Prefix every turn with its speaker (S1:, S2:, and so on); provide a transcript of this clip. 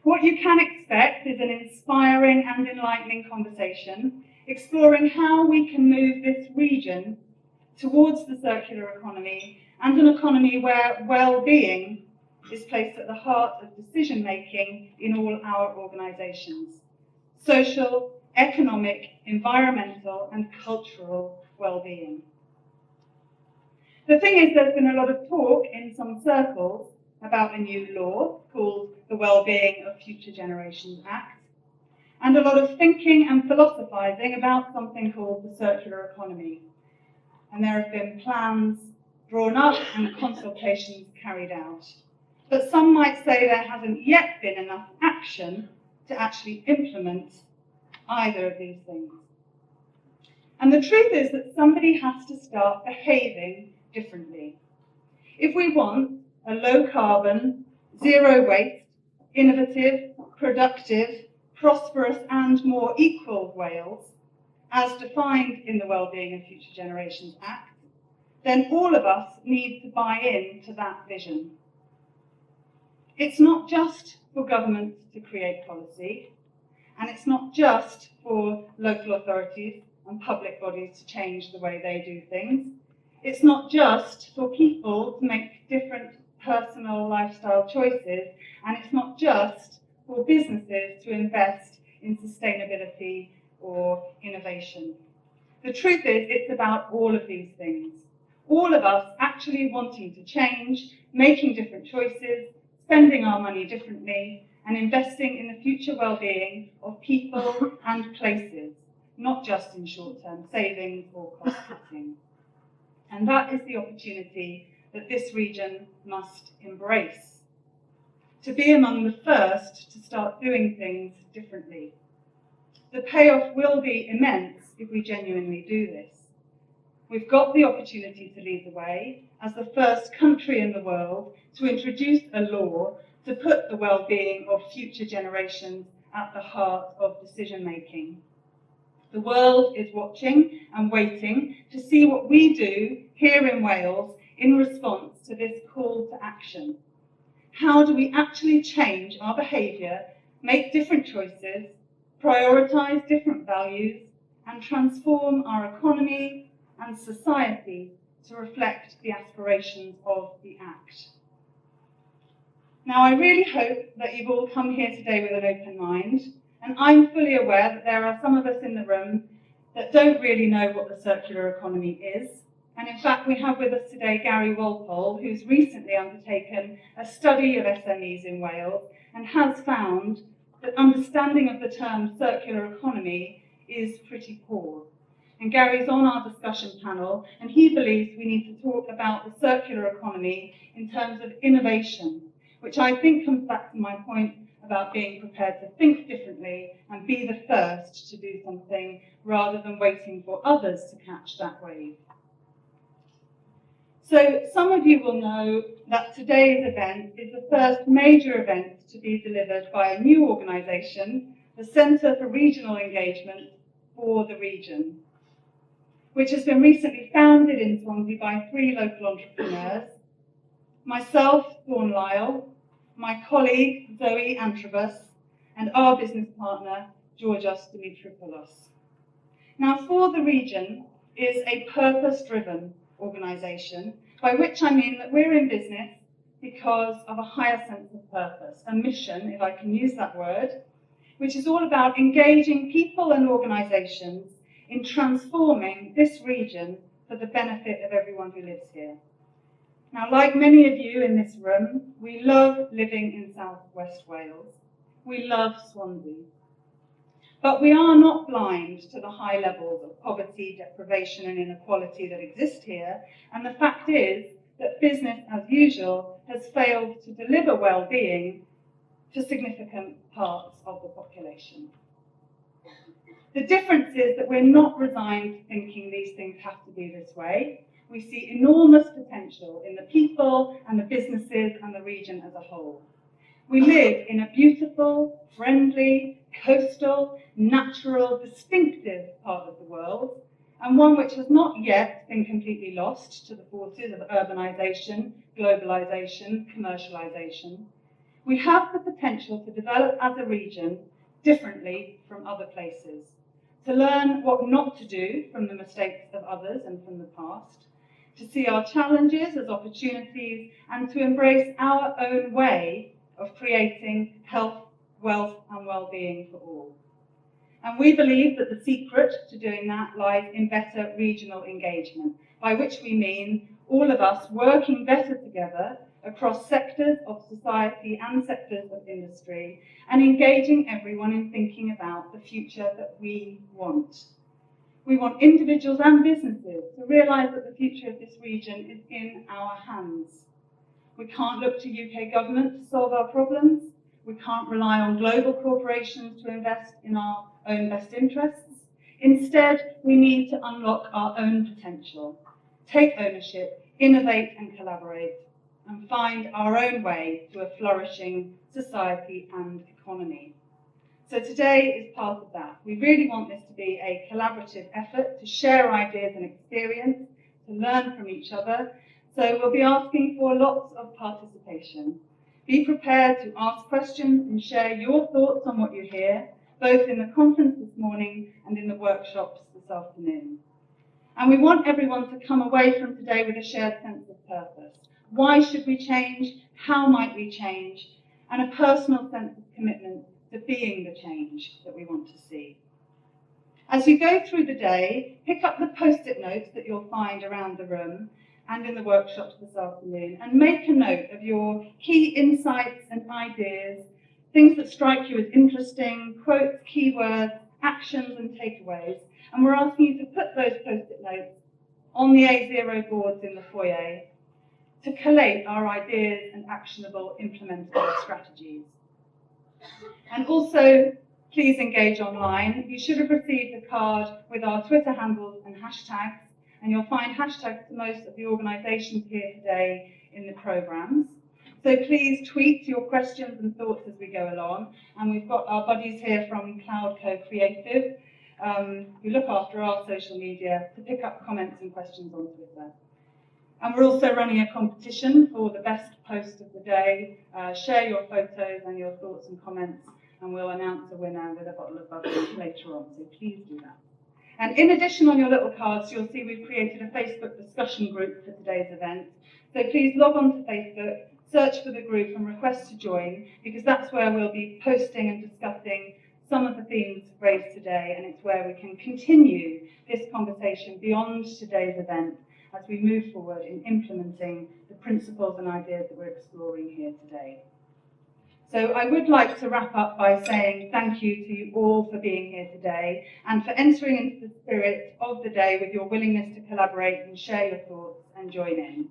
S1: What you can expect is an inspiring and enlightening conversation, exploring how we can move this region towards the circular economy and an economy where well-being is placed at the heart of decision-making in all our organisations. Social, economic, environmental and cultural well-being. The thing is, there's been a lot of talk in some circles about a new law called the Wellbeing of Future Generations Act, and a lot of thinking and philosophising about something called the circular economy. And there have been plans drawn up and consultations carried out. But some might say there hasn't yet been enough action to actually implement either of these things. And the truth is that somebody has to start behaving differently. If we want a low carbon, zero waste, innovative, productive, prosperous and more equal Wales, as defined in the Wellbeing of Future Generations Act, then all of us need to buy into that vision. It's not just for government to create policy, and it's not just for local authorities and public bodies to change the way they do things. It's not just for people to make different personal lifestyle choices, and it's not just for businesses to invest in sustainability or innovation. The truth is, it's about all of these things. All of us actually wanting to change, making different choices, spending our money differently, and investing in the future well-being of people and places, not just in short-term savings or cost-cutting. And that is the opportunity that this region must embrace, to be among the first to start doing things differently. The payoff will be immense if we genuinely do this. We've got the opportunity to lead the way as the first country in the world to introduce a law to put the well-being of future generations at the heart of decision-making. The world is watching and waiting to see what we do here in Wales in response to this call to action. How do we actually change our behaviour, make different choices, prioritise different values, and transform our economy and society to reflect the aspirations of the Act? Now, I really hope that you've all come here today with an open mind, and I'm fully aware that there are some of us in the room that don't really know what the circular economy is. And in fact, we have with us today Gary Walpole, who's recently undertaken a study of SMEs in Wales and has found that understanding of the term circular economy is pretty poor. And Gary's on our discussion panel, and he believes we need to talk about the circular economy in terms of innovation, which I think comes back to my point about being prepared to think differently and be the first to do something rather than waiting for others to catch that wave. So some of you will know that today's event is the first major event to be delivered by a new organisation, the Centre for Regional Engagement for the Region, which has been recently founded in Swansea by 3 local entrepreneurs, myself, Lyle, my colleague, Zoe Antrobus, and our business partner, Georgios Dimitropoulos. Now, For the Region is a purpose-driven organisation, by which I mean that we're in business because of a higher sense of purpose, a mission, if I can use that word, which is all about engaging people and organisations in transforming this region for the benefit of everyone who lives here. Now, like many of you in this room, we love living in South West Wales. We love Swansea. But we are not blind to the high levels of poverty, deprivation and inequality that exist here, and the fact is that business as usual has failed to deliver well-being to significant parts of the population. The difference is that we're not resigned to thinking these things have to be this way. We see enormous potential in the people and the businesses and the region as a whole. We live in a beautiful, friendly, coastal, natural, distinctive part of the world, and one which has not yet been completely lost to the forces of urbanisation, globalisation, commercialisation. We have the potential to develop as a region differently from other places, to learn what not to do from the mistakes of others and from the past, to see our challenges as opportunities, and to embrace our own way of creating health, wealth, and well-being for all. And we believe that the secret to doing that lies in better regional engagement, by which we mean all of us working better together across sectors of society and sectors of industry, and engaging everyone in thinking about the future that we want. We want individuals and businesses to realise that the future of this region is in our hands. We can't look to UK government to solve our problems. We can't rely on global corporations to invest in our own best interests. Instead, we need to unlock our own potential, take ownership, innovate and collaborate, and find our own way to a flourishing society and economy. So today is part of that. We really want this to be a collaborative effort to share ideas and experience, to learn from each other. So we'll be asking for lots of participation. Be prepared to ask questions and share your thoughts on what you hear, both in the conference this morning and in the workshops this afternoon. And we want everyone to come away from today with a shared sense of purpose. Why should we change? How might we change? And a personal sense of commitment to being the change that we want to see. As you go through the day, pick up the post-it notes that you'll find around the room and in the workshops this afternoon, and make a note of your key insights and ideas, things that strike you as interesting, quotes, keywords, actions and takeaways. And we're asking you to put those post-it notes on the A0 boards in the foyer to collate our ideas and actionable implementable strategies. And also, please engage online. You should have received a card with our Twitter handles and hashtags, and you'll find hashtags to most of the organisations here today in the programmes. So please tweet your questions and thoughts as we go along. And we've got our buddies here from Cloudco Creative who look after our social media to pick up comments and questions on Twitter. And we're also running a competition for the best post of the day. Share your photos and your thoughts and comments, and we'll announce a winner with a bottle of bubbly later on, so please do that. And in addition, on your little cards, you'll see we've created a Facebook discussion group for today's event. So please log on to Facebook, search for the group and request to join, because that's where we'll be posting and discussing some of the themes raised today, and it's where we can continue this conversation beyond today's event as we move forward in implementing the principles and ideas that we're exploring here today. So I would like to wrap up by saying thank you to you all for being here today and for entering into the spirit of the day with your willingness to collaborate and share your thoughts and join in.